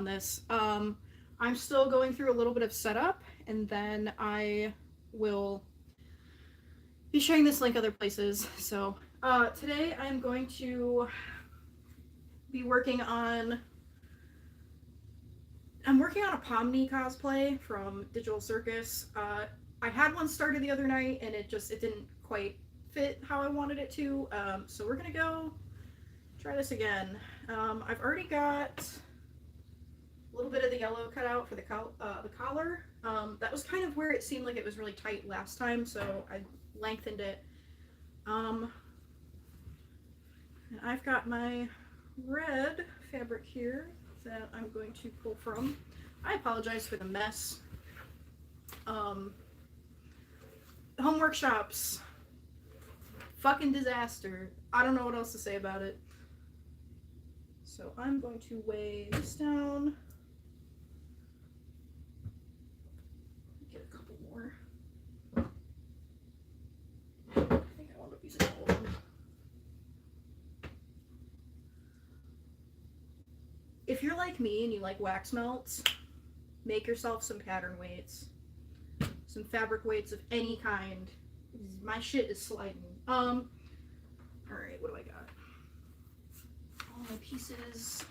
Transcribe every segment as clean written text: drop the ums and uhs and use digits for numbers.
this. I'm still going through a little bit of setup, and then I will be sharing this link other places. So today I'm going to be working on a Pomni cosplay from Digital Circus. I had one started the other night and it didn't quite fit how I wanted it to. So we're gonna go try this again. I've already got a little bit of the yellow cut out for the collar. That was kind of where it seemed like it was really tight last time, so I lengthened it. And I've got my red fabric here that I'm going to pull from. I apologize for the mess. Home workshops. Fucking disaster. I don't know what else to say about it. So I'm going to weigh this down. Get a couple more. I think I wound up using all of them. If you're like me and you like wax melts, make yourself some pattern weights. Some fabric weights of any kind. My shit is sliding. Alright, what do I got? All my pieces.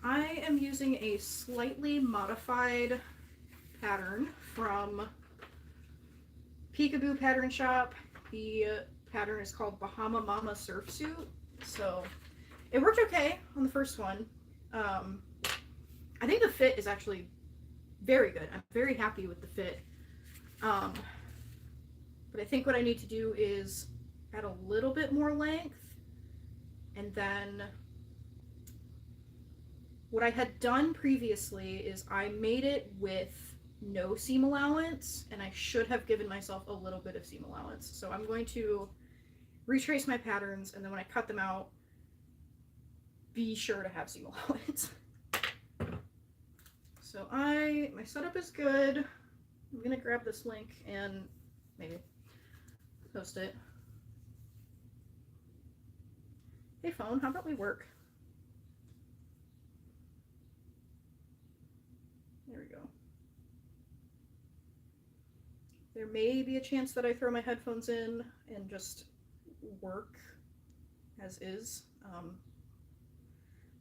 I am using a slightly modified pattern from Peekaboo Pattern Shop. The pattern is called Bahama Mama Surfsuit. So it worked okay on the first one. I think the fit is actually very good. I'm very happy with the fit. But I think what I need to do is add a little bit more length, and then what I had done previously is I made it with no seam allowance, and I should have given myself a little bit of seam allowance. So I'm going to retrace my patterns, and then when I cut them out, be sure to have seam allowance. So my setup is good. I'm gonna grab this link and maybe post it. Hey phone, how about we work? There we go. There may be a chance that I throw my headphones in and just work as is.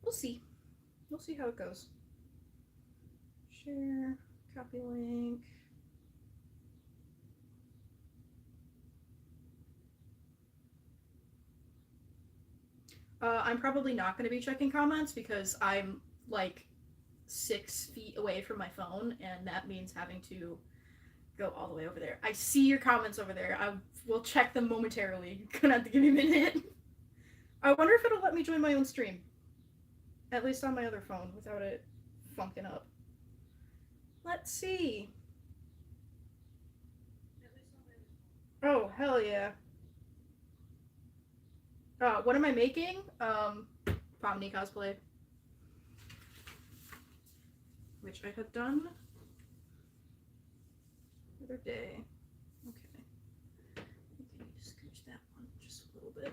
We'll see. We'll see how it goes. Share, copy link. I'm probably not going to be checking comments because I'm like 6 feet away from my phone, and that means having to go all the way over there. I see your comments over there. I will check them momentarily. You're gonna have to give me a minute. I wonder if it'll let me join my own stream. At least on my other phone without it funking up. Let's see. Oh, hell yeah. What am I making? Pomni cosplay. Which I had done the other day. Okay. I think I need to scooch that one just a little bit.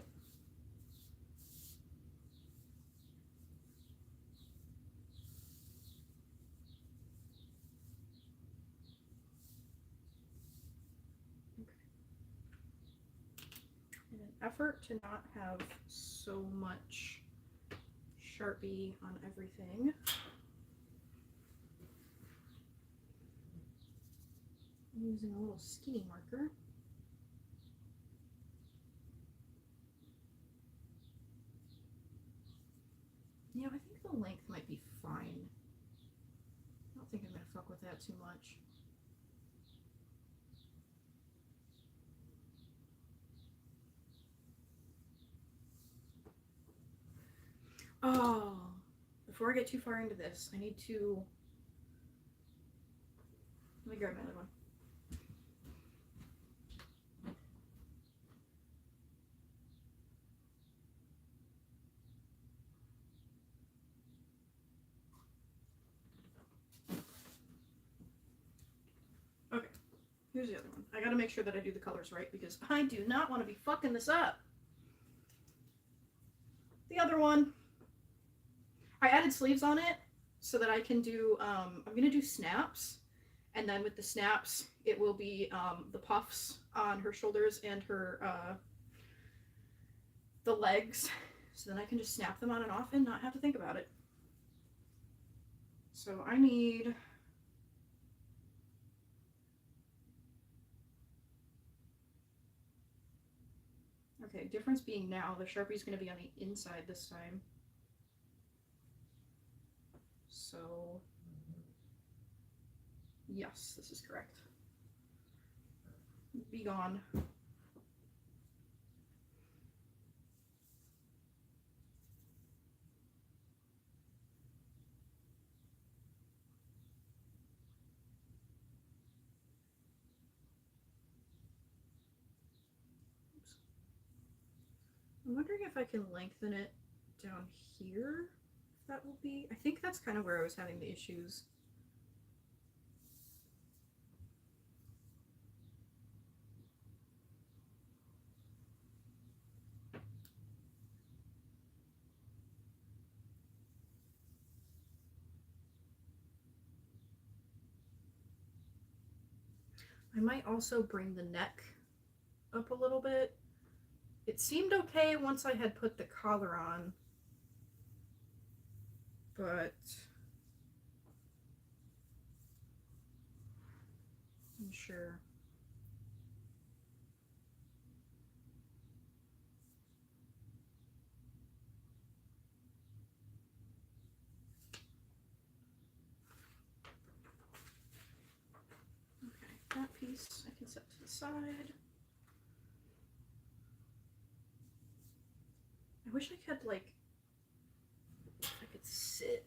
In an effort to not have so much Sharpie on everything, I'm using a little skinny marker. Yeah, I think the length might be fine. I don't think I'm gonna fuck with that too much. Oh, before I get too far into this, I need to. Let me grab my other one. Okay, here's the other one. I gotta make sure that I do the colors right because I do not want to be fucking this up. The other one. I added sleeves on it so that I can do, I'm gonna do snaps, and then with the snaps, it will be the puffs on her shoulders and her, the legs, so then I can just snap them on and off and not have to think about it. So I need, okay, difference being now, the Sharpie's gonna be on the inside this time. So, yes, this is correct. Be gone. Oops. I'm wondering if I can lengthen it down here. If that will be, I think that's kind of where I was having the issues. I might also bring the neck up a little bit. It seemed okay once I had put the collar on, but I'm sure. Okay, that piece I can set to the side. I wish I could, like, I could sit.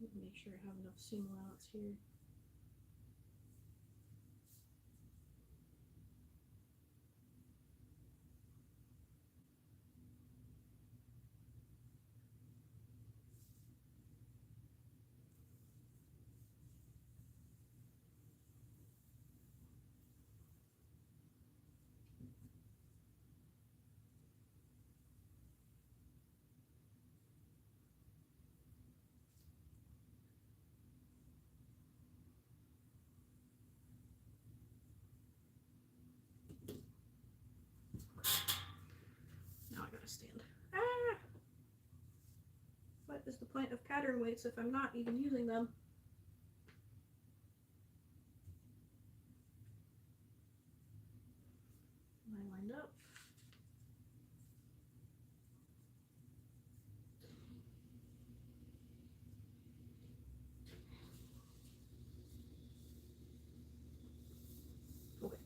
Make sure I have enough seam allowance here. Now I gotta stand. Ah! What is the point of pattern weights if I'm not even using them? Am I lined up? Okay.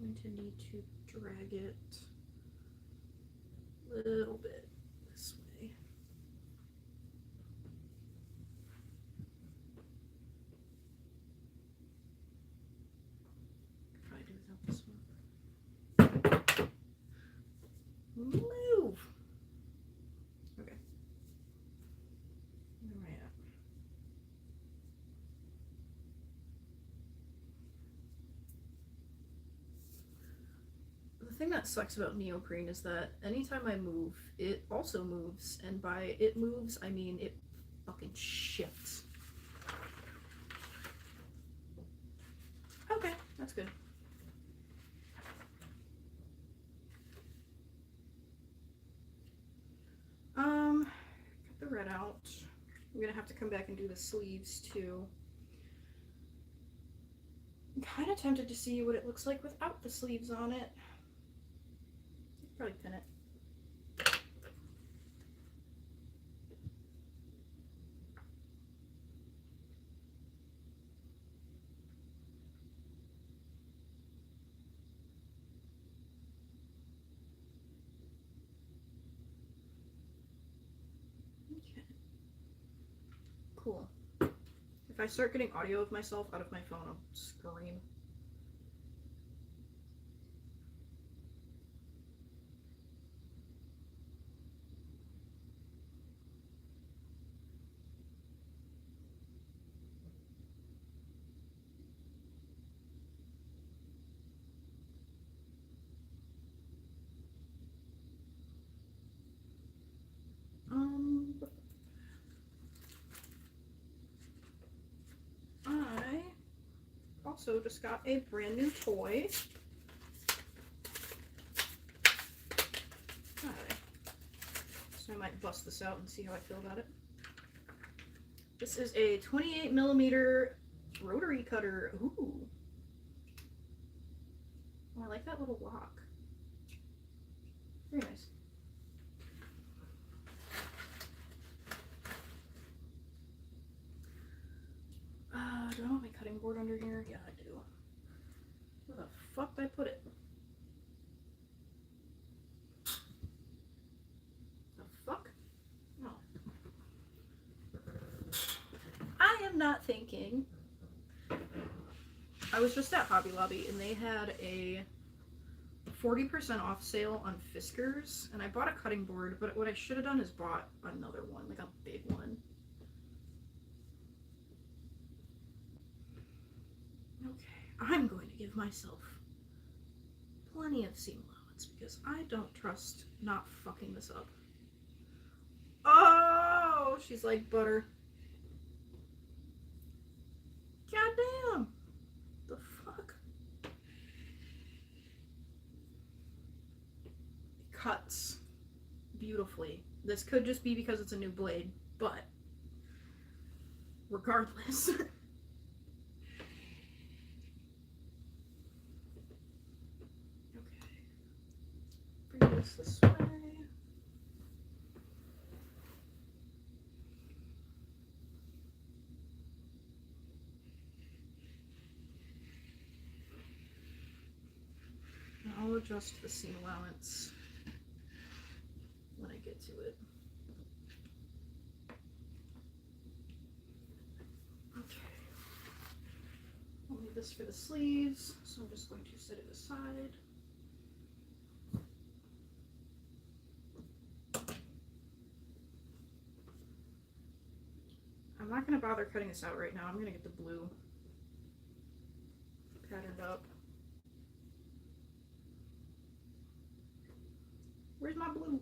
I'm going to need to drag it a little bit this way. Try to do without this one. Move! Okay. Where am I at? The thing that sucks about neoprene is that anytime I move, it also moves, and by it moves, I mean it fucking shifts. Okay, that's good. Cut the red out. I'm gonna have to come back and do the sleeves too. I'm kind of tempted to see what it looks like without the sleeves on it. Probably pin it. Okay. Cool. If I start getting audio of myself out of my phone, I'll scream. I also just got a brand new toy. So I might bust this out and see how I feel about it. This is a 28mm rotary cutter. Ooh. Oh, I like that little lock. Very nice. Do I want my cutting board under here? Yeah, I do. Where the fuck did I put it? The fuck? No. I am not thinking. I was just at Hobby Lobby and they had a 40% off sale on Fiskars, and I bought a cutting board, but what I should have done is bought another one, like a big one. Okay, I'm going to give myself plenty of seam allowance because I don't trust not fucking this up. Oh, she's like butter. Goddamn. The fuck? It cuts beautifully. This could just be because it's a new blade, but regardless. Bring this way. I'll adjust the seam allowance when I get to it. Okay. I'll need this for the sleeves, so I'm just going to set it aside. I'm not going to bother cutting this out right now. I'm going to get the blue patterned up. Where's my blue?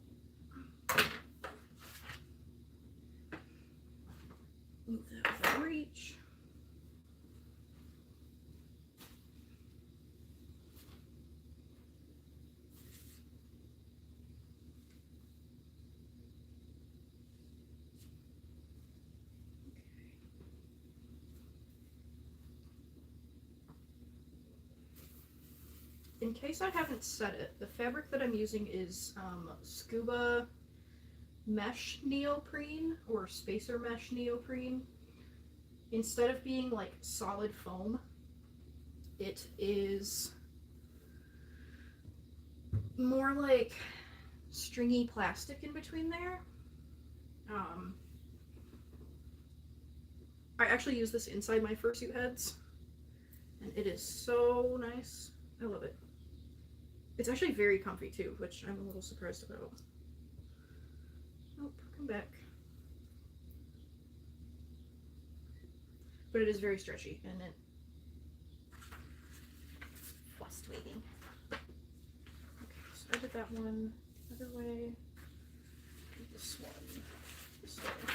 Move that out of reach. In case I haven't said it, the fabric that I'm using is scuba mesh neoprene or spacer mesh neoprene. Instead of being like solid foam, it is more like stringy plastic in between there. I actually use this inside my fursuit heads, and it is so nice. I love it. It's actually very comfy too, which I'm a little surprised about. Nope, come back. But it is very stretchy, and it frustrating. Okay, so I did that one other way. This one this way.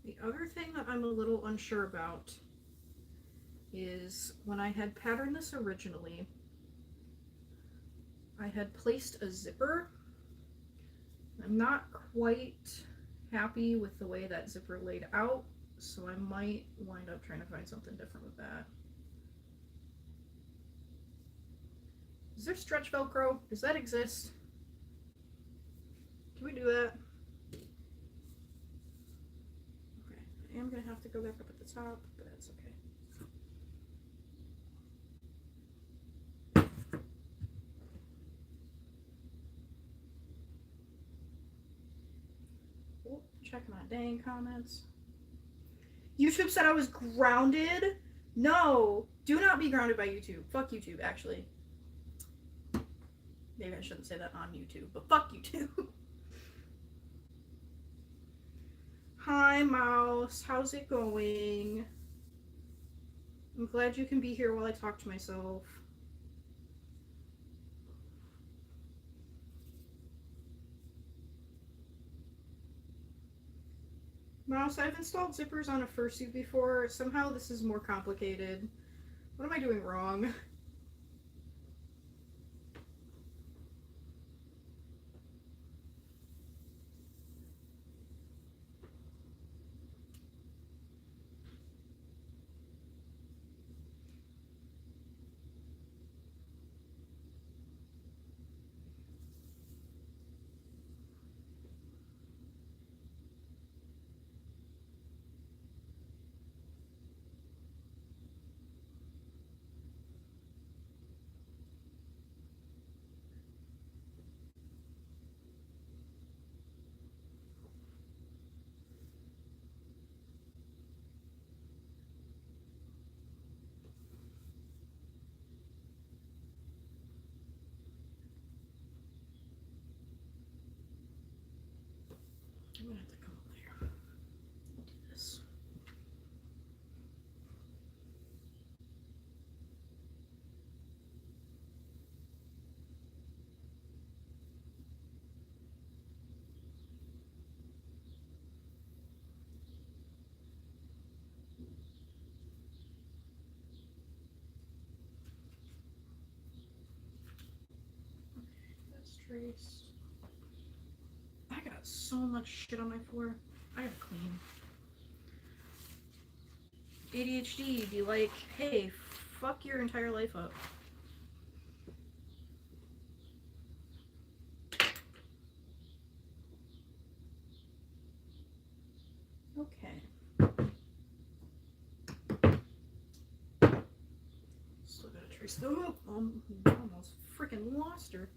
The other thing that I'm a little unsure about is when I had patterned this originally, I had placed a zipper. I'm not quite happy with the way that zipper laid out, so I might wind up trying to find something different with that. Is there stretch Velcro? Does that exist? Can we do that? Okay, I am gonna have to go back up at the top, but that's okay. Oh, check my dang comments. YouTube said I was grounded. No, do not be grounded by YouTube. Fuck YouTube, actually. Maybe I shouldn't say that on YouTube, but fuck YouTube. Hi, Mouse. How's it going? I'm glad you can be here while I talk to myself. Mouse, I've installed zippers on a fursuit before. Somehow this is more complicated. What am I doing wrong? I'm gonna have to come over here. I'll do this. That's traced. I got so much shit on my floor. I gotta clean. ADHD be like, hey, fuck your entire life up. Okay. Still gotta trace the almost freaking lost her.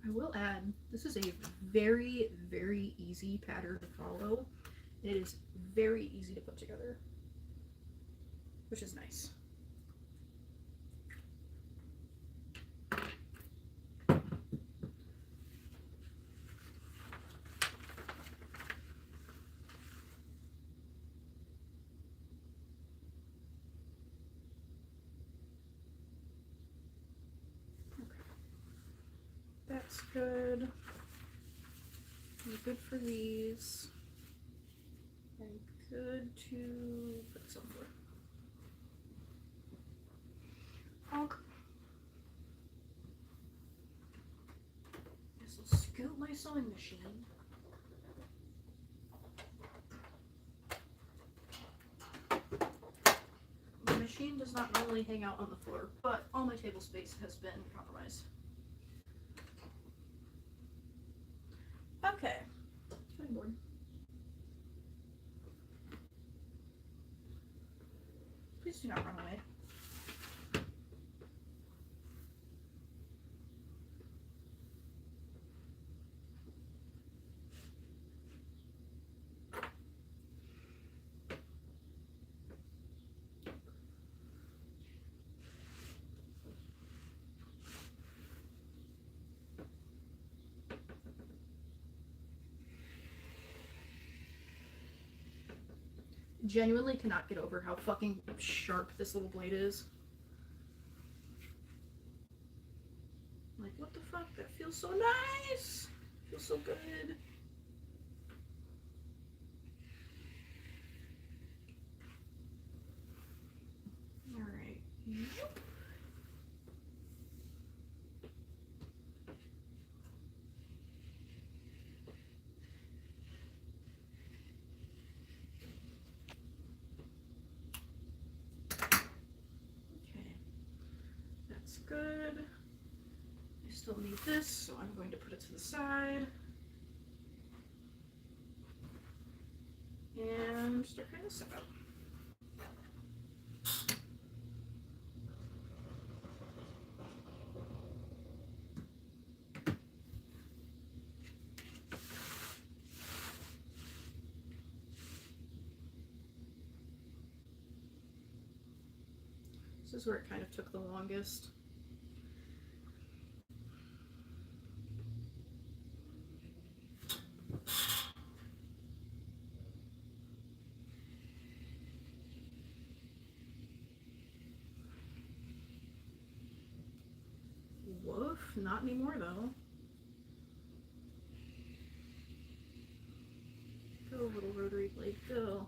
I will add, this is a very, very easy pattern to follow. It is very easy to put together, which is nice. That's good. I'm good for these. I'm good to put this on the floor. Honk. This will scoot my sewing machine. The machine does not normally hang out on the floor, but all my table space has been compromised. Okay, cutting board. Please do not run away. Genuinely cannot get over how fucking sharp this little blade is. Like, what the fuck? That feels so nice! Feels so good. Alright. Yep. Okay. That's good. I still need this, so I'm going to put it to the side. And start cutting this stuff out. This is where it kind of took the longest. Woof, not anymore though. Go, little rotary blade, go.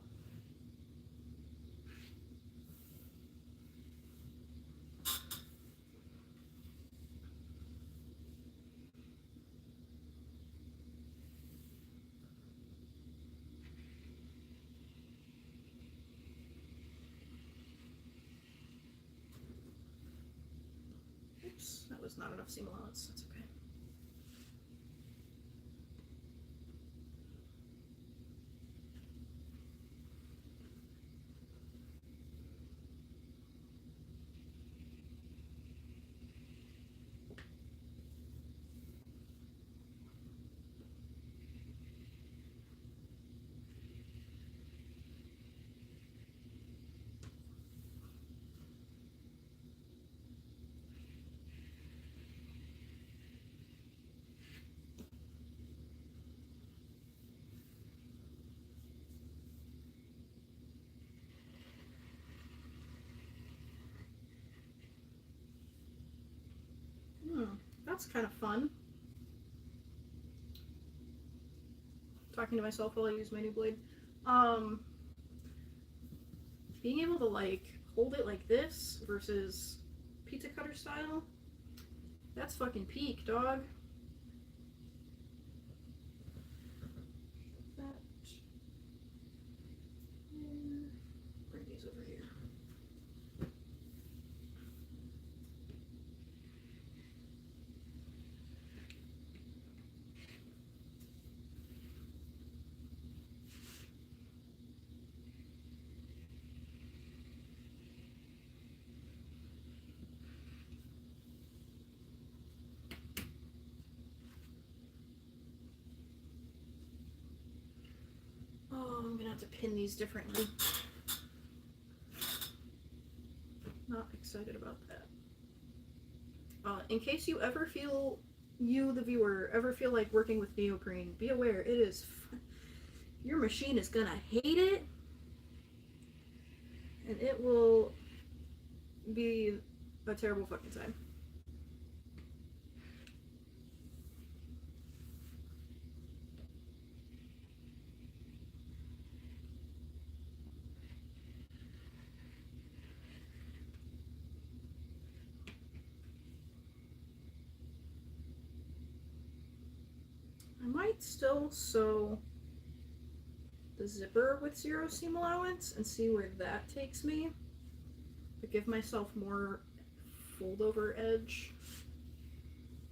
Oops, that was not enough seam allowance. That's okay. That's kind of fun. Talking to myself while I use my new blade. Being able to like hold it like this versus pizza cutter style, that's fucking peak, dog. That. Bring these over here. Oh, I'm gonna have to pin these differently. Not excited about that. In case you ever feel, you the viewer, ever feel like working with neoprene, be aware it is, your machine is gonna hate it, and it will be a terrible fucking time. I might still sew the zipper with 0 seam allowance and see where that takes me, but give myself more fold over edge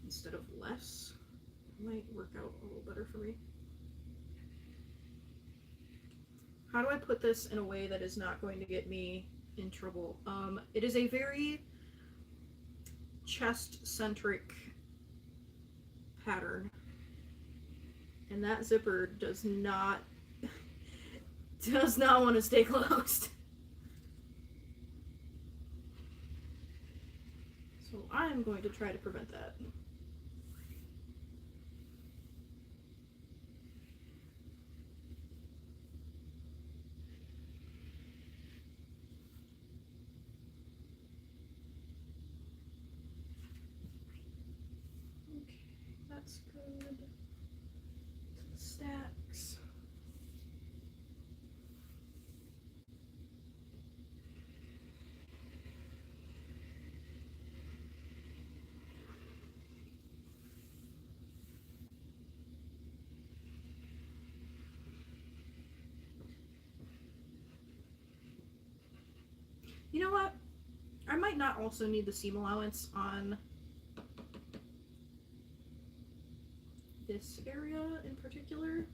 instead of less. It might work out a little better for me. How do I put this in a way that is not going to get me in trouble? It is a very chest-centric pattern, and that zipper does not want to stay closed. So I'm going to try to prevent that. You know what? I might not also need the seam allowance on this area in particular.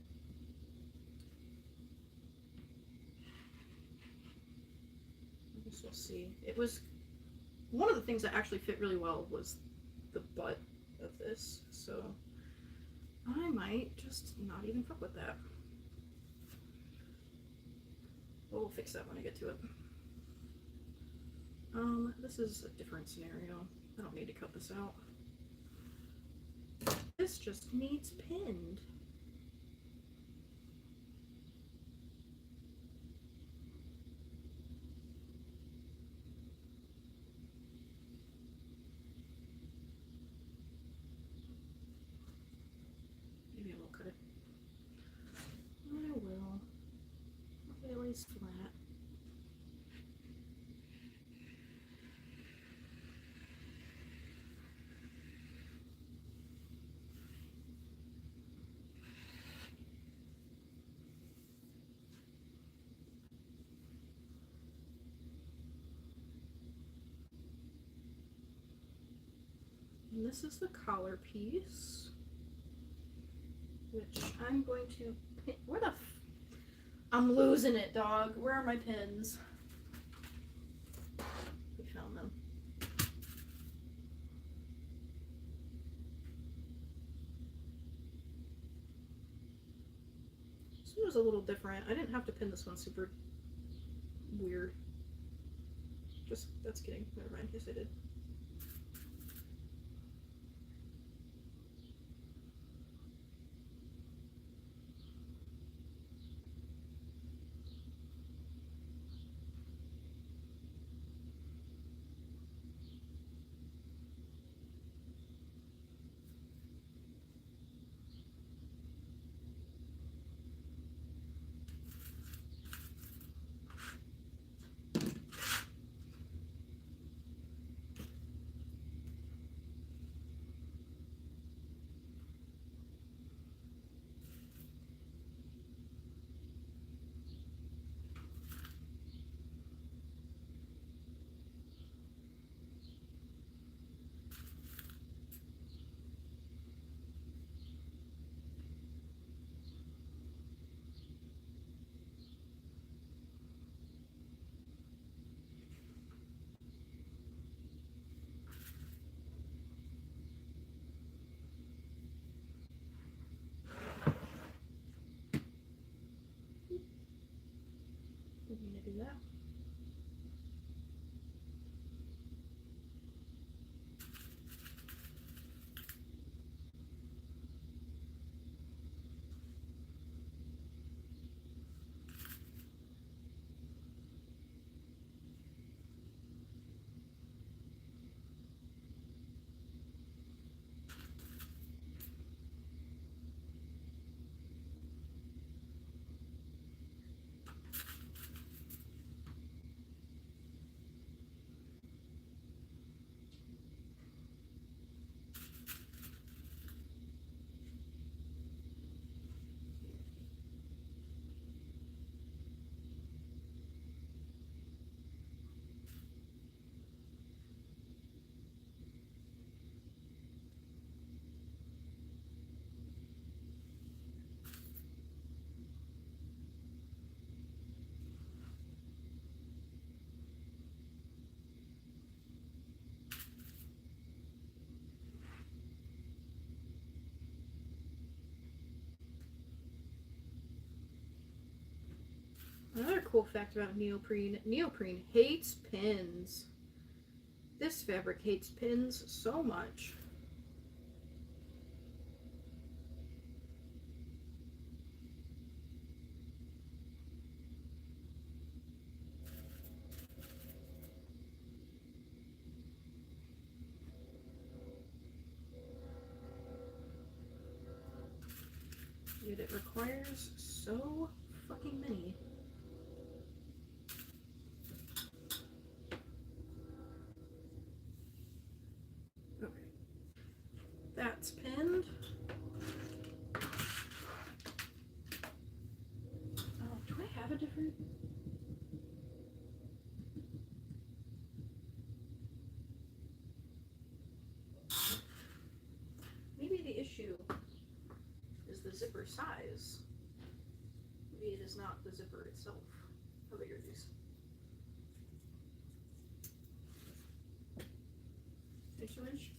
I guess we'll see. It was one of the things that actually fit really well was the butt of this, so I might just not even fuck with that. But we'll fix that when I get to it. This is a different scenario. I don't need to cut this out. This just needs pinned. Maybe I will cut it. I will. It lays flat. And this is the collar piece, which I'm going to pin. Where the I'm losing it, dog. Where are my pins? We found them. This one was a little different. I didn't have to pin this one super weird. Just, that's kidding. Never mind. Yes, I did. I'm gonna do that. Another cool fact about neoprene, neoprene hates pins. This fabric hates pins so much. Yet it requires so fucking many. Okay. That's pinned. Oh, do I have a different? itself. How big are these? Inch to inch?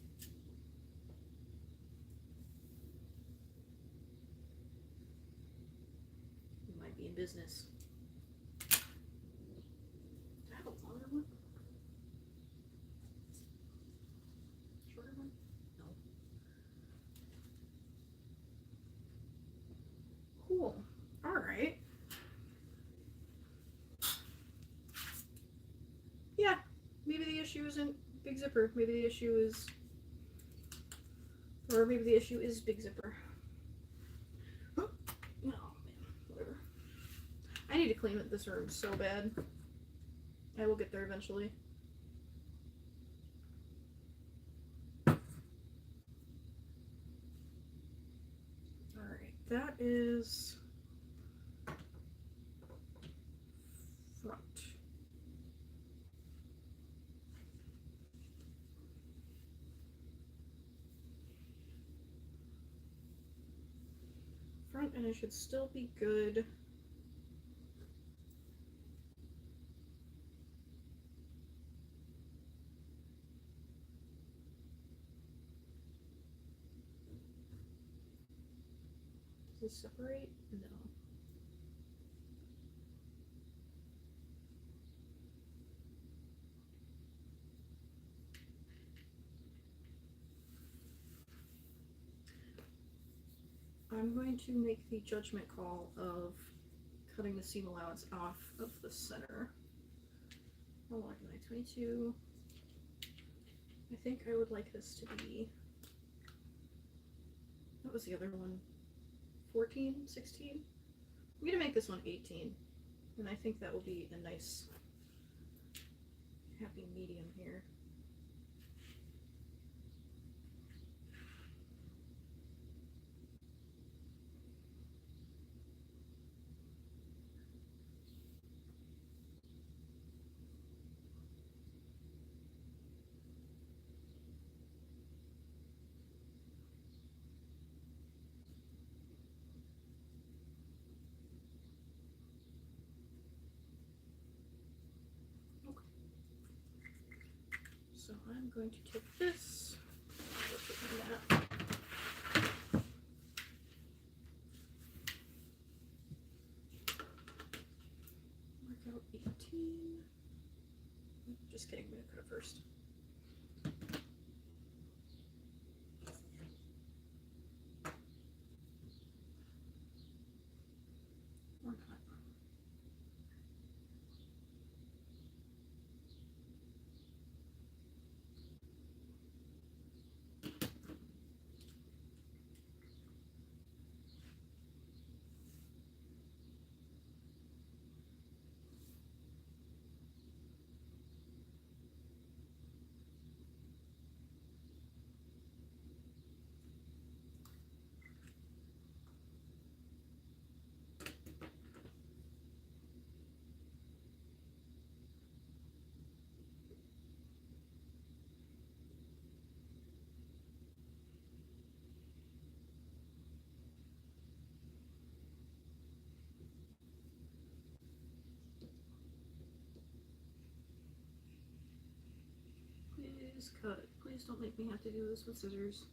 You might be in business. Do I have a longer one? Shorter one? No. Cool. Alright. Yeah, maybe the issue isn't big zipper. Maybe the issue is... Or maybe the issue is big zipper. Oh, man, whatever. I need to clean this room so bad. I will get there eventually. Alright, that is... front. Front, and it should still be good. Does this separate? No. I'm going to make the judgment call of cutting the seam allowance off of the center. How long am I? 22. I think I would like this to be... What was the other one? 14? 16? I'm going to make this one 18. And I think that will be a nice happy medium here. So I'm going to take this, that. Mark out 18. Just kidding, I'm going to cut it first. Or not. Please cut. Please don't make me have to do this with scissors.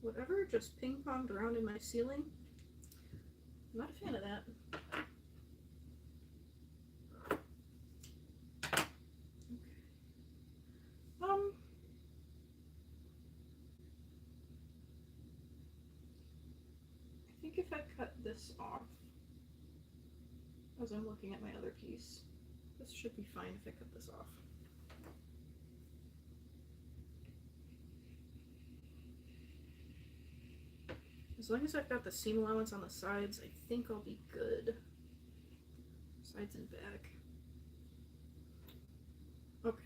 Whatever just ping-ponged around in my ceiling, I'm not a fan of that. I think if I cut this off, as I'm looking at my other piece, this should be fine if I cut this off. As long as I've got the seam allowance on the sides, I think I'll be good. Sides and back. Okay.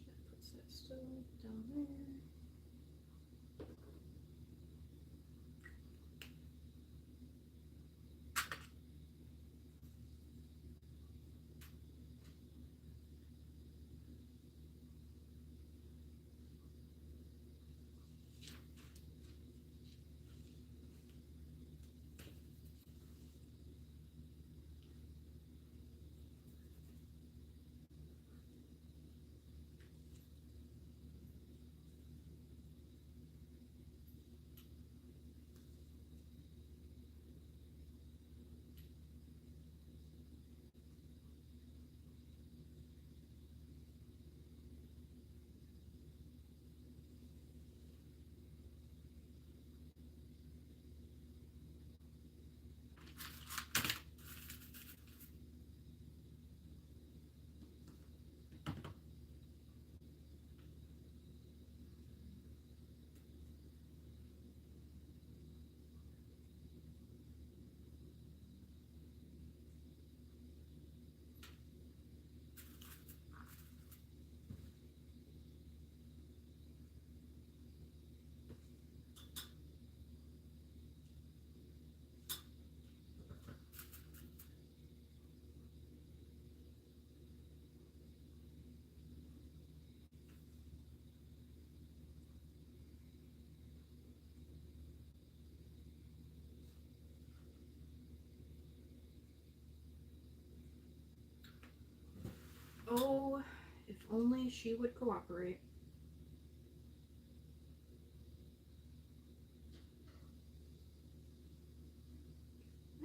That puts that still down there. Oh, if only she would cooperate.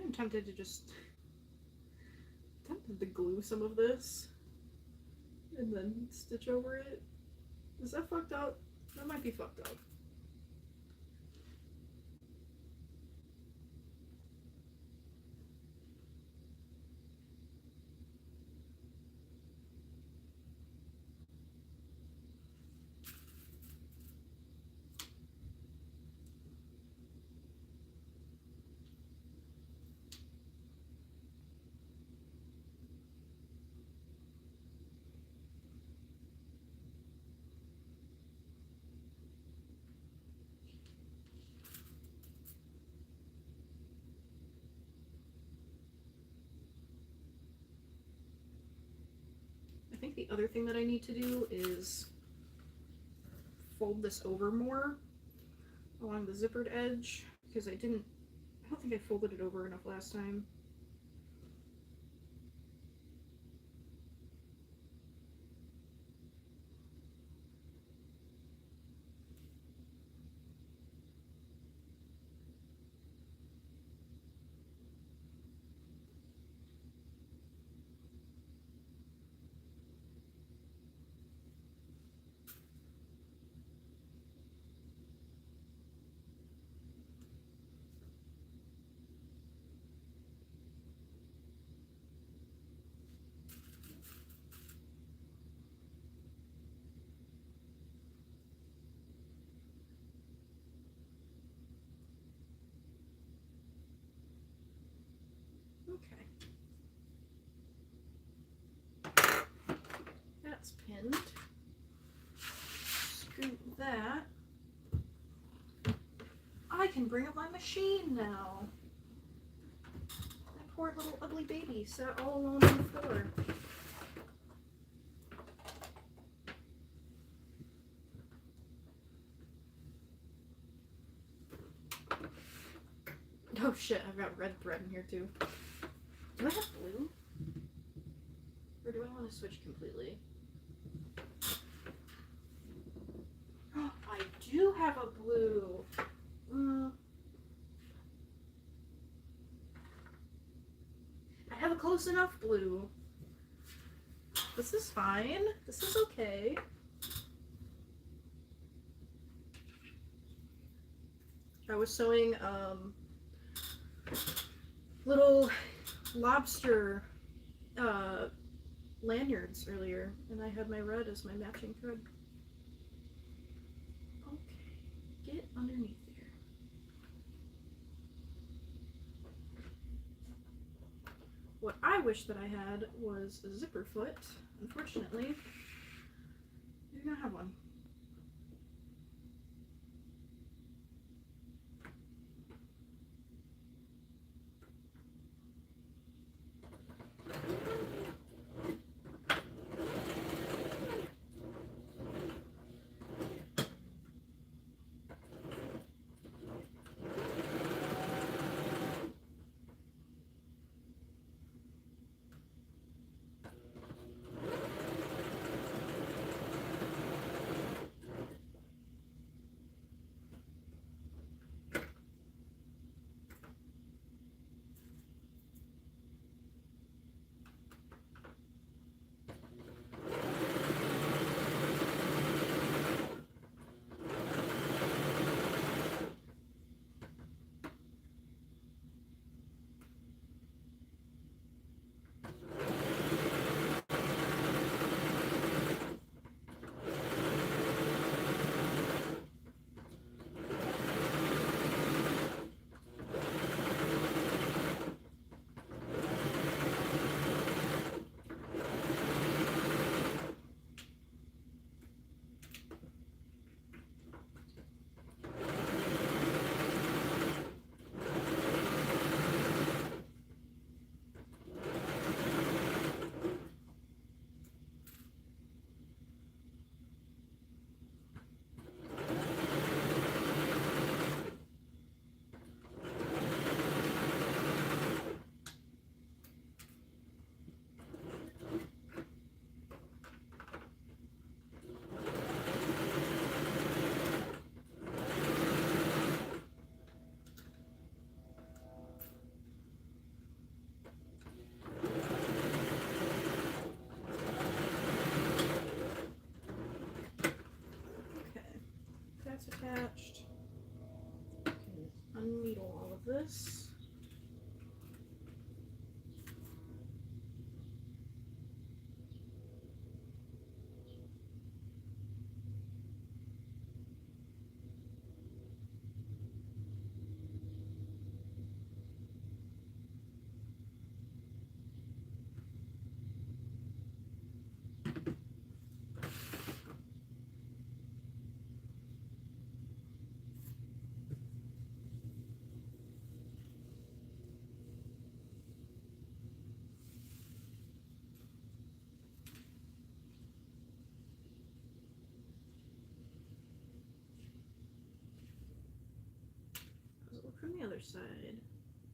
I'm tempted to glue some of this and then stitch over it. Is that fucked up? That might be fucked up. I think the other thing that I need to do is fold this over more along the zippered edge, because I don't think I folded it over enough last time. Okay. That's pinned. Scoot that. I can bring up my machine now. That poor little ugly baby sat all alone on the floor. Oh shit, I've got red thread in here too. Do I have blue? Or do I want to switch completely? I do have a blue. I have a close enough blue. This is fine. This is okay. I was sewing little lobster lanyards earlier, and I had my red as my matching thread. Okay, get underneath there. What I wish that I had was a zipper foot. Unfortunately, I do not have one. unneedle all of this. Look from the other side.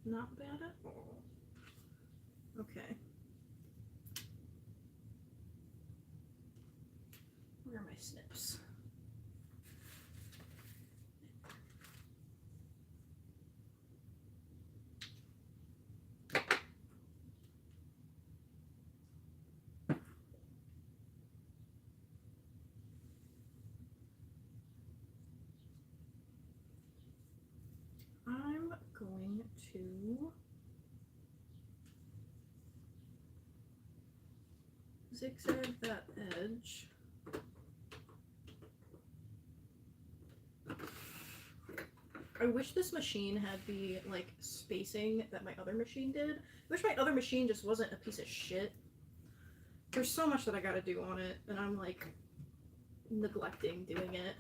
Not bad at all. Okay. Where are my snips? I'm going to zigzag that edge. I wish this machine had the like spacing that my other machine did. I wish my other machine just wasn't a piece of shit. There's so much that I gotta do on it, and I'm like neglecting doing it.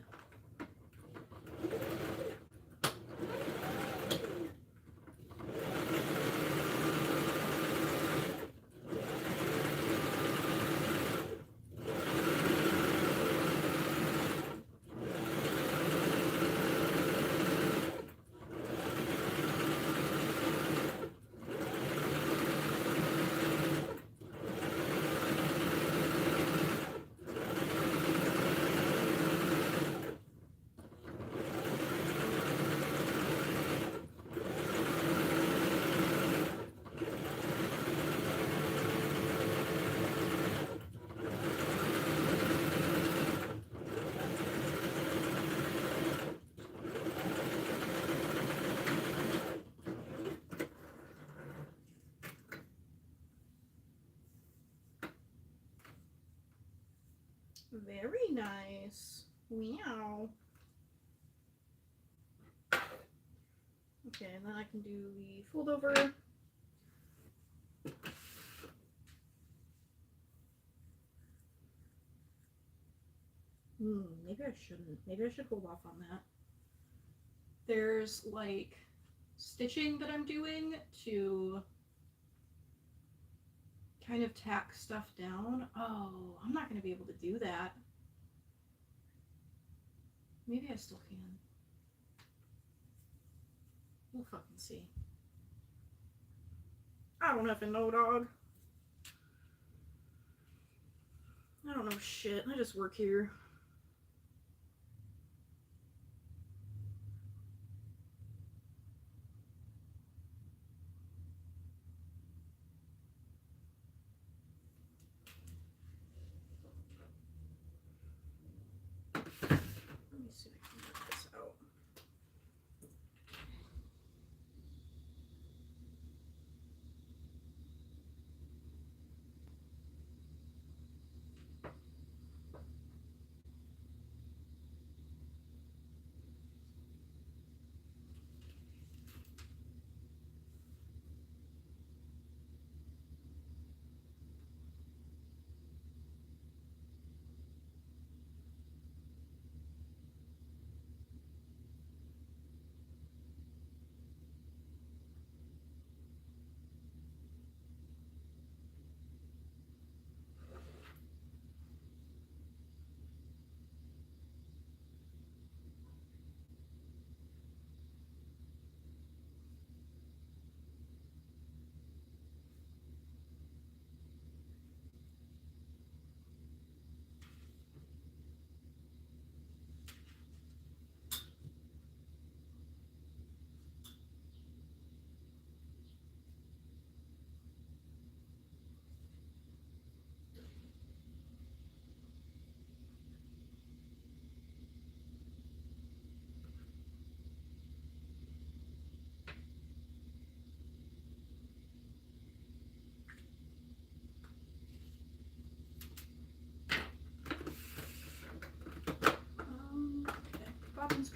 Very nice. Wow. Okay, and then I can do the fold over. Maybe I shouldn't. Maybe I should hold off on that. There's like stitching that I'm doing to kind of tack stuff down. Oh, I'm not going to be able to do that. Maybe I still can. We'll fucking see. I don't effing know, dog. I don't know shit. I just work here. Let me see if I can work this out.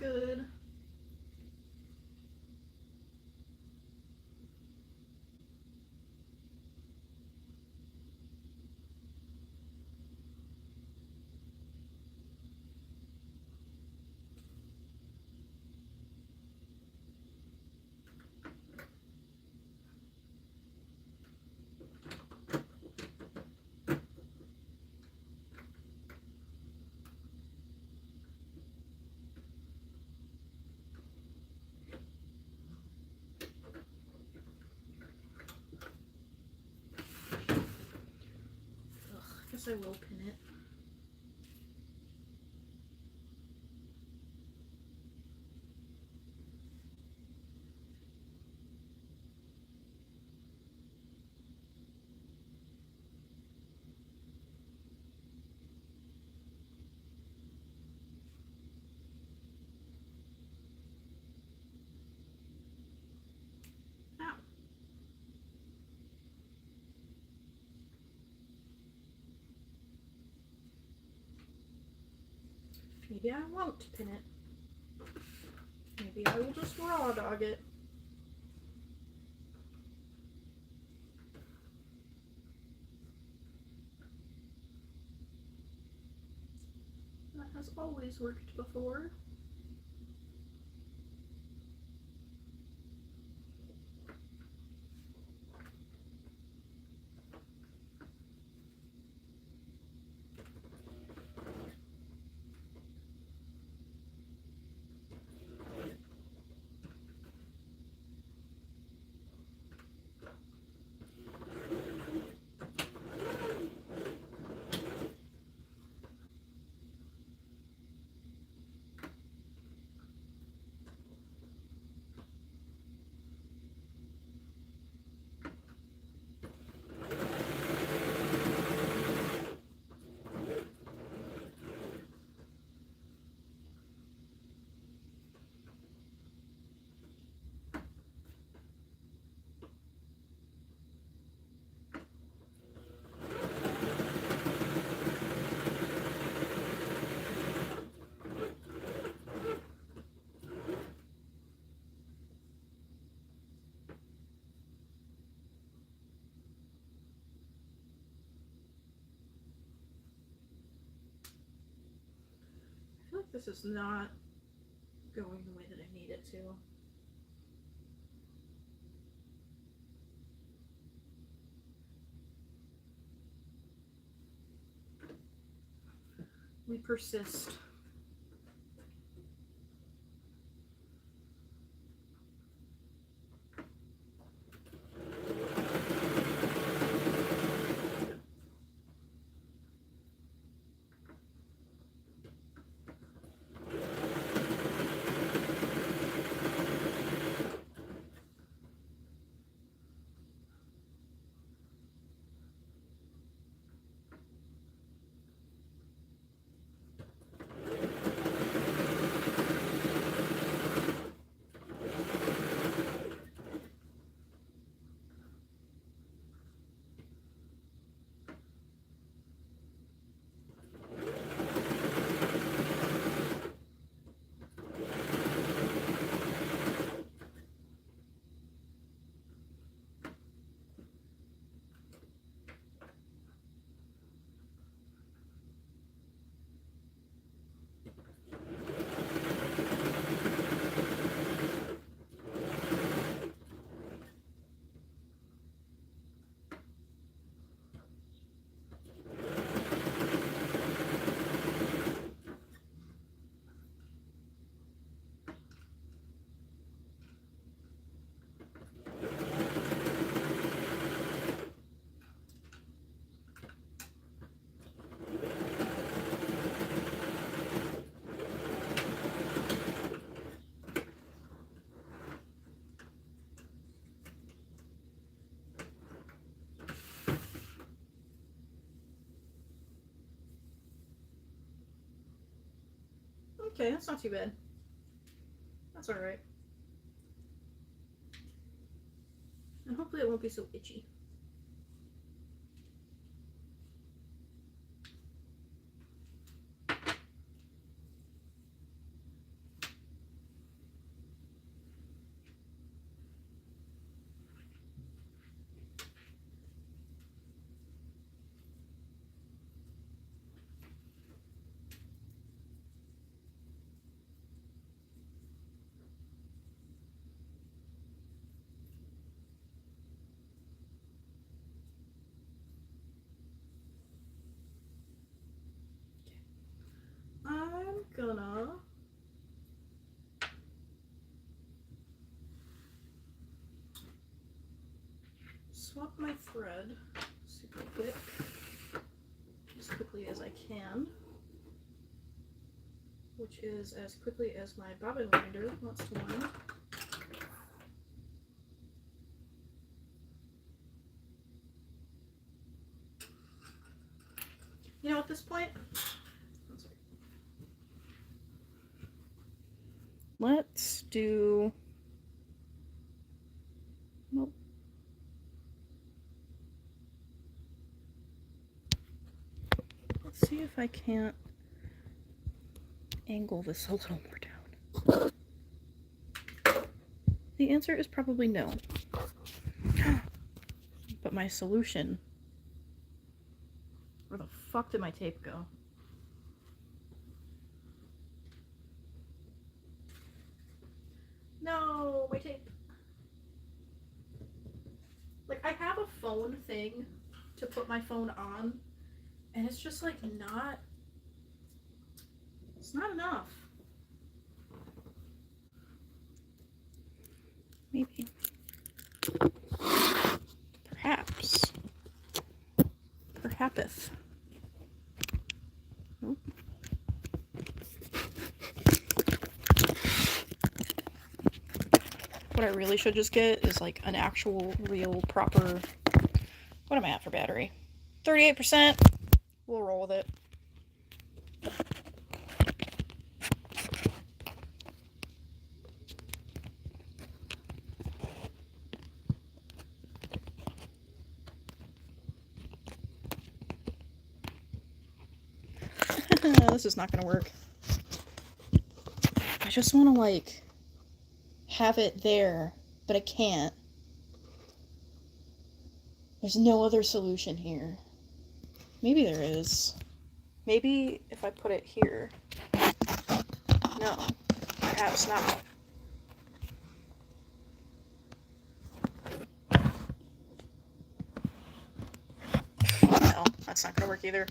good. I guess I will pin it. Ow. Maybe I won't pin it. Maybe I will just raw dog it. That has always worked before. I feel like this is not going the way that I need it to. We persist. Okay, that's not too bad. That's alright. And hopefully it won't be so itchy. swap my thread super quick, as quickly as I can, which is as quickly as my bobbin winder wants to wind. You know, at this point, let's do, nope. Let's see if I can't angle this a little more down. The answer is probably no. But my solution, where the fuck did my tape go? No, my tape. Like, I have a phone thing to put my phone on, and it's just like not, it's not enough. Maybe. Perhaps. Perhapeth. Nope. What I really should just get is like an actual, real, proper, what am I at for battery? 38%. We'll roll with it. This is not gonna work. I just want to like have it there, but I can't. There's no other solution here. Maybe there is. Maybe if I put it here. No, perhaps not. No, that's not gonna work either.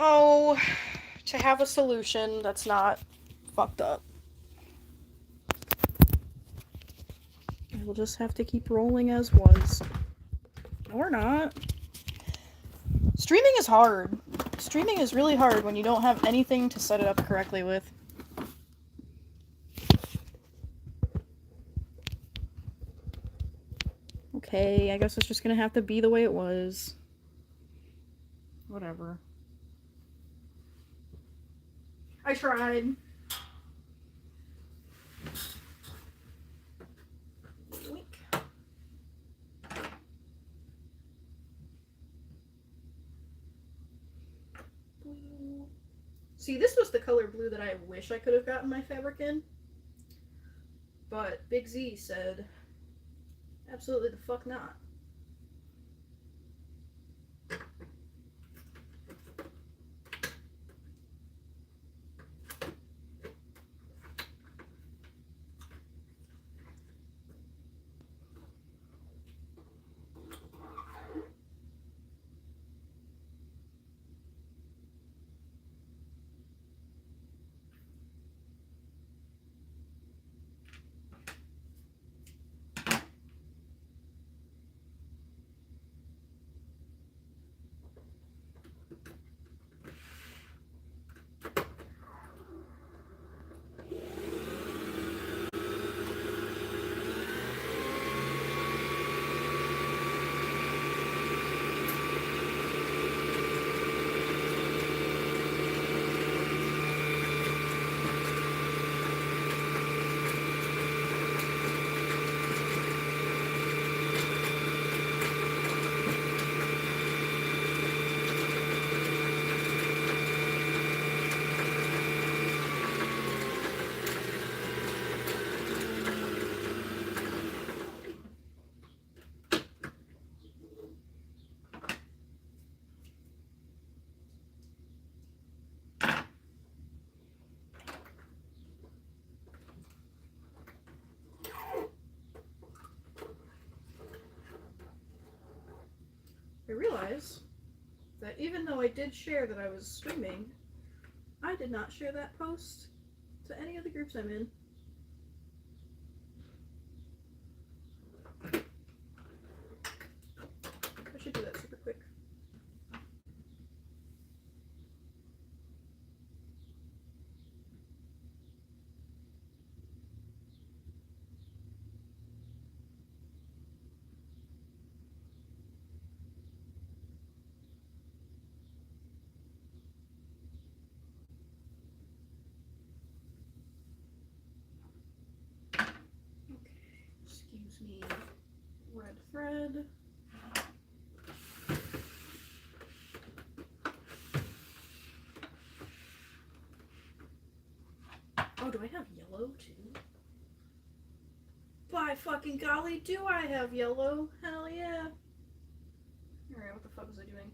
Oh, to have a solution that's not fucked up. We'll just have to keep rolling as was. Or not. Streaming is hard. Streaming is really hard when you don't have anything to set it up correctly with. Okay, I guess it's just gonna have to be the way it was. Whatever. I tried. See, this was the color blue that I wish I could have gotten my fabric in. But Big Z said, absolutely the fuck not. I realize that even though I did share that I was streaming, I did not share that post to any of the groups I'm in. I should do that super quick. Excuse me, red thread. Oh, do I have yellow too? By fucking golly, do I have yellow? Hell yeah. Alright, what the fuck was I doing?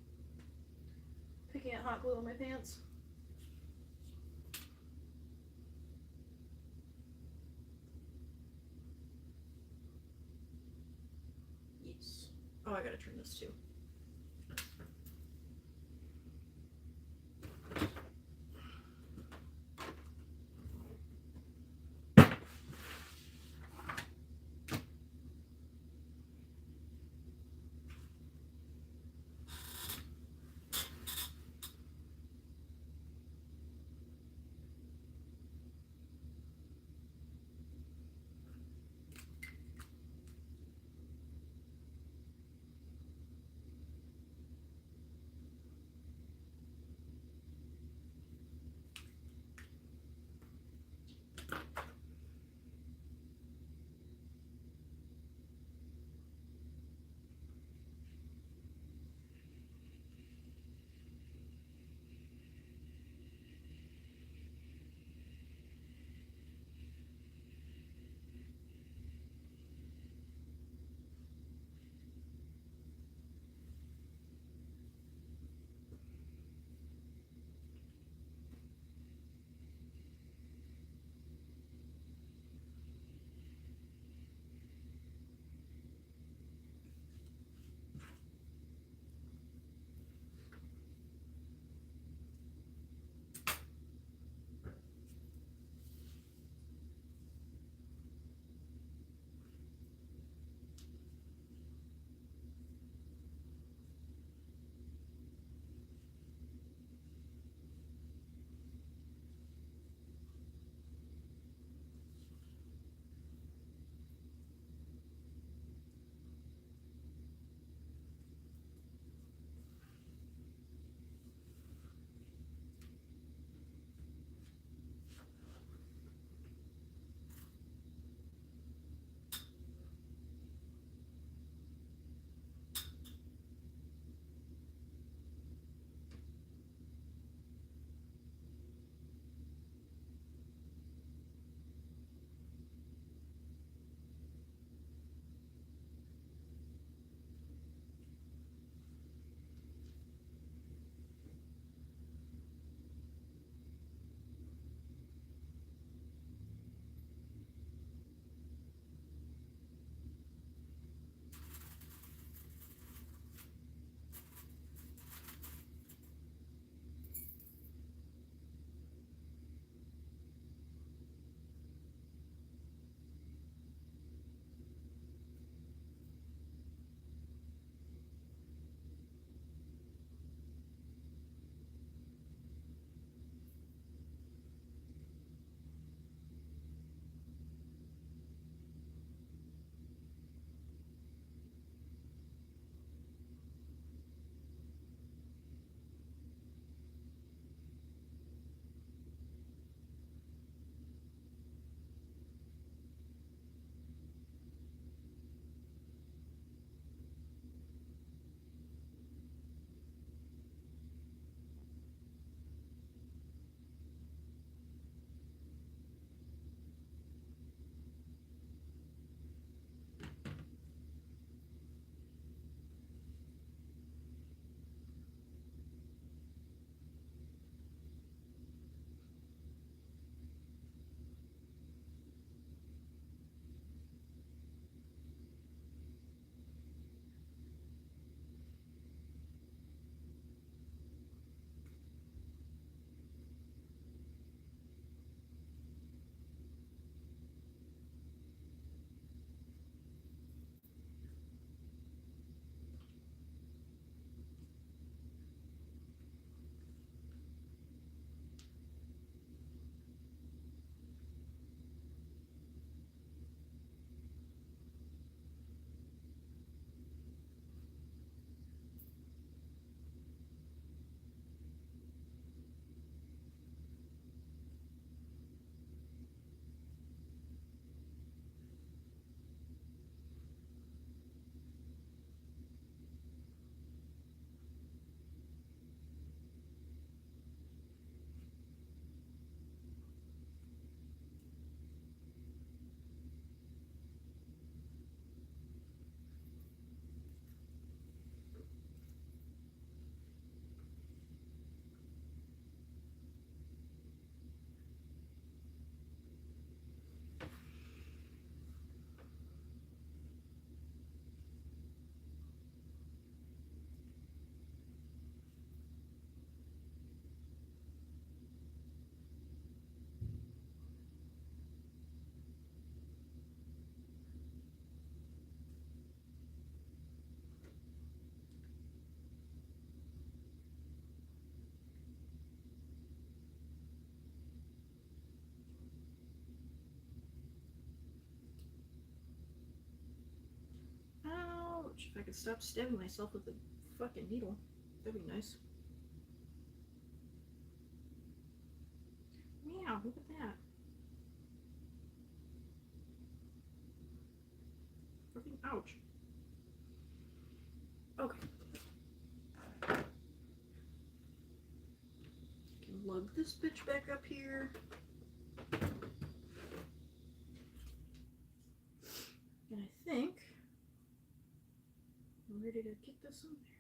Picking at hot glue on my pants. Yes. Oh, I gotta turn this too. If I could stop stabbing myself with a fucking needle, that'd be nice. Meow, look at that. Fucking ouch. Okay. Can lug this bitch back up here. And I think I'm ready to get this on there.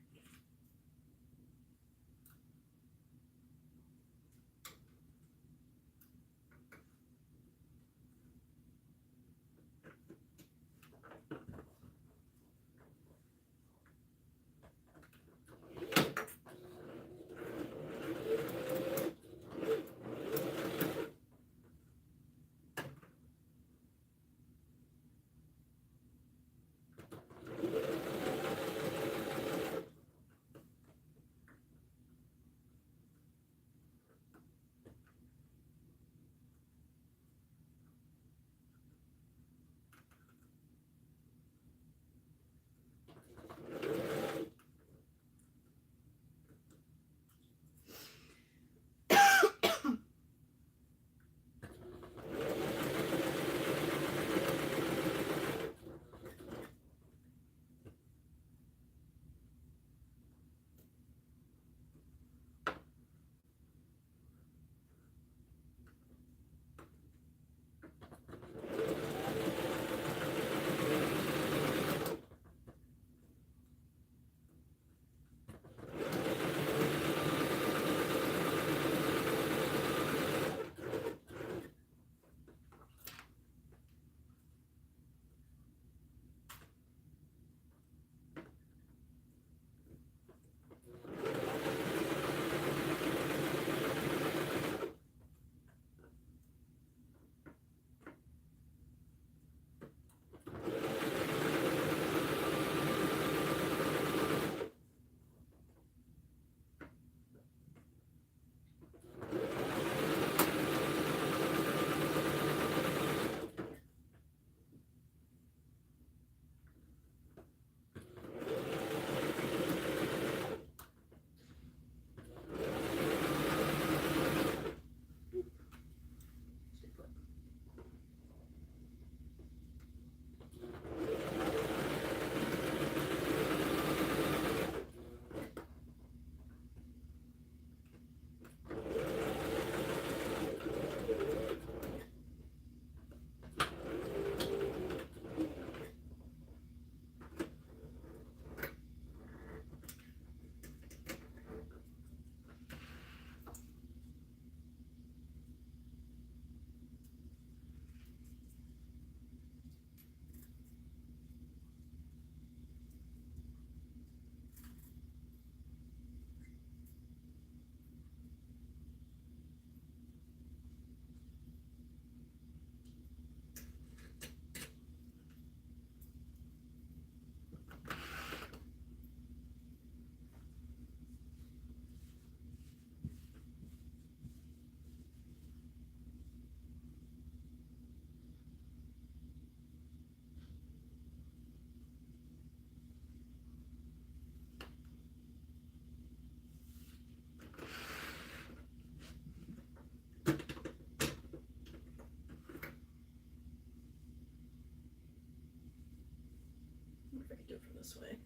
I wonder if I could do it from this way.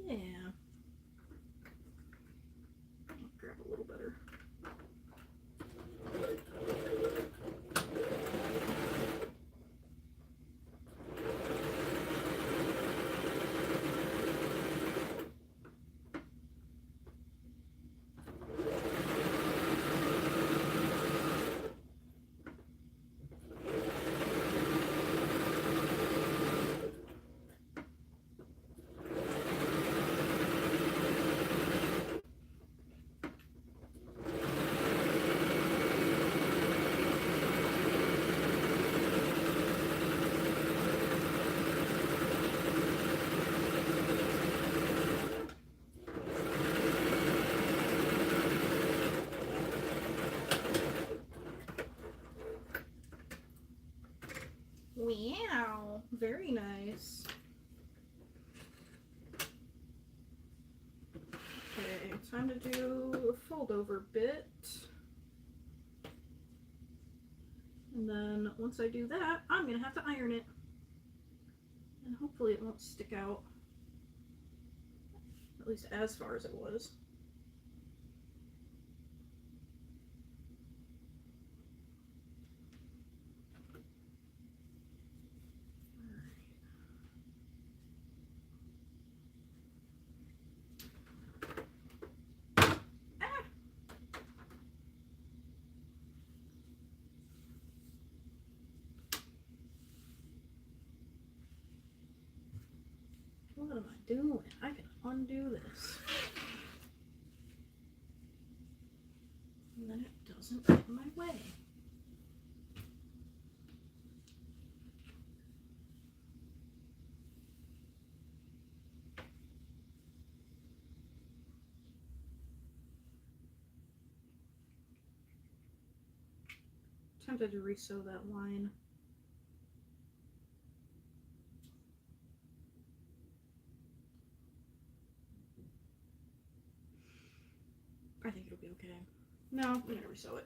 Yeah. I'll grab a little better. Wow, very nice. time to do a fold over bit. And then once I do that, I'm gonna have to iron it. And hopefully it won't stick out, at least as far as it was. What am I doing? I can undo this. And then it doesn't get in my way. Tempted to re-sew that line. I think it'll be okay. No, I'm gonna re-sew it.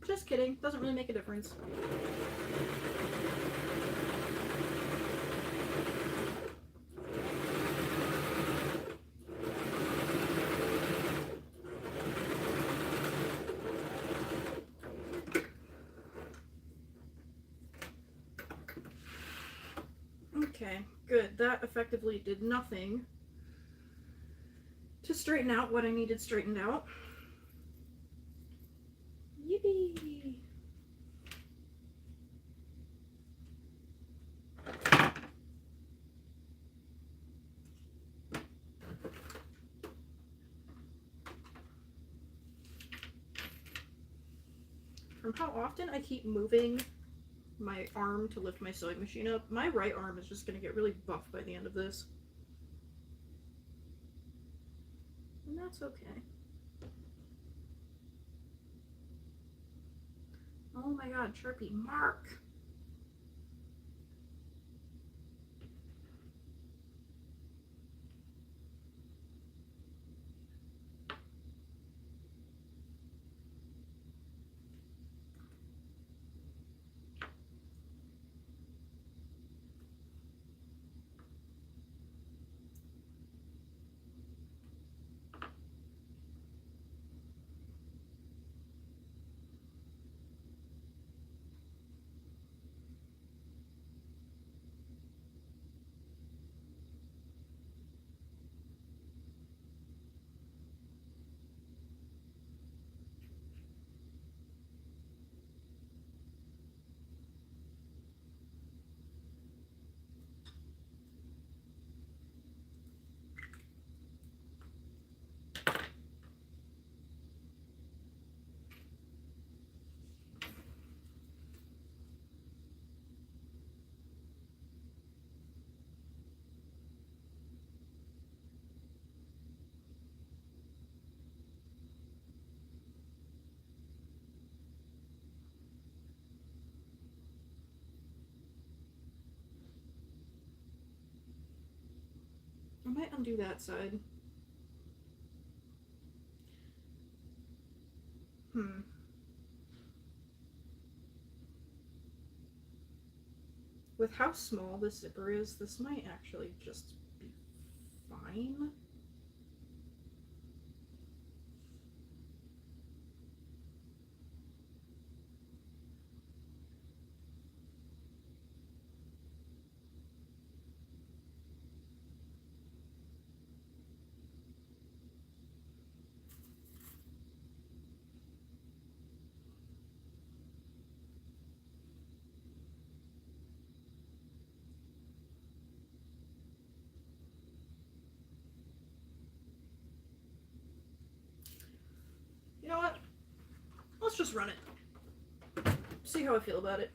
Just kidding, doesn't really make a difference. Okay, good. That effectively did nothing to straighten out what I needed straightened out. Yippee! From how often I keep moving my arm to lift my sewing machine up, my right arm is just going to get really buff by the end of this. And that's okay. Oh my god, Sharpie, mark! I might undo that side. With how small this zipper is, this might actually just be fine. let's just run it. See how I feel about it.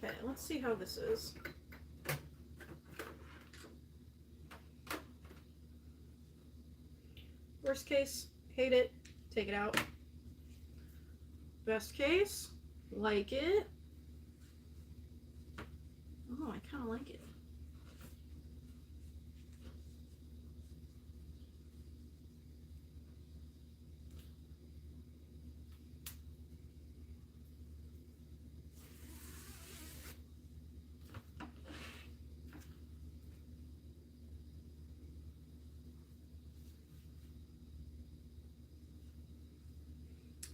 Okay, let's see how this is. Worst case, hate it, take it out. Best case, like it. Oh, I kind of like it.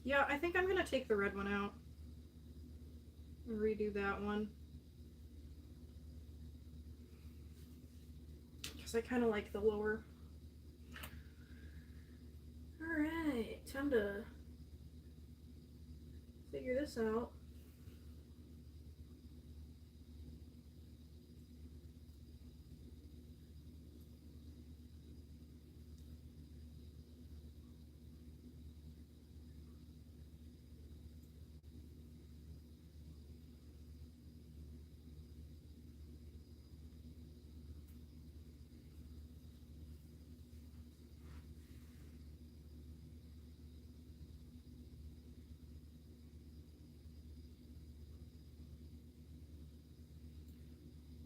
Yeah, I think I'm gonna take the red one out and redo that one. Because I kind of like the lower. Alright, time to figure this out.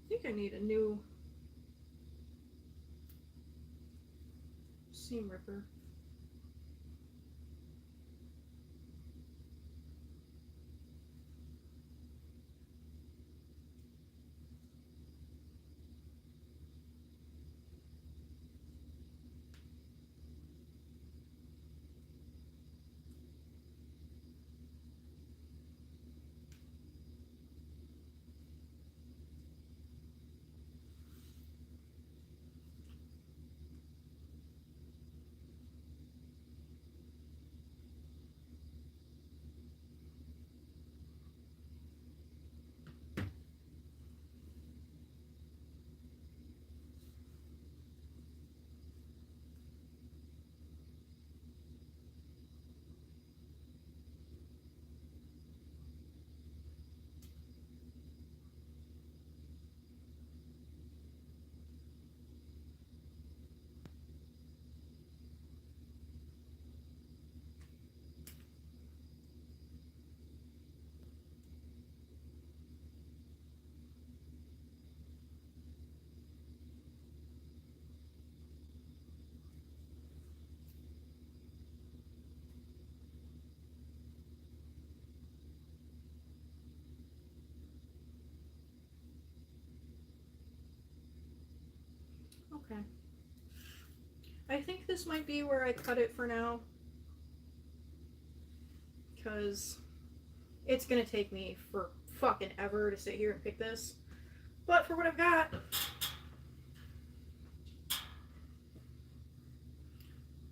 I think I need a new seam ripper. Okay. I think this might be where I cut it for now. Because it's gonna take me for fucking ever to sit here and pick this. But for what I've got,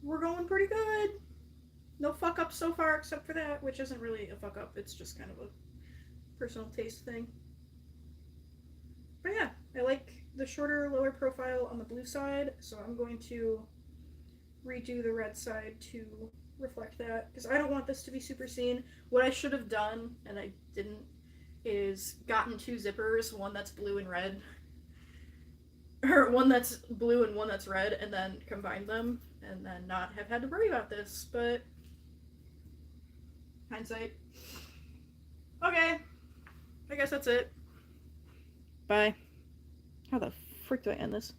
we're going pretty good. No fuck ups so far except for that, which isn't really a fuck up. It's just kind of a personal taste thing. But yeah, I like the shorter, lower profile on the blue side, so I'm going to redo the red side to reflect that, because I don't want this to be super seen. What I should have done, and I didn't, is gotten 2 zippers, one that's blue and red, or one that's blue and one that's red, and then combined them, and then not have had to worry about this, but hindsight. Okay, I guess that's it. Bye. How the frick do I end this?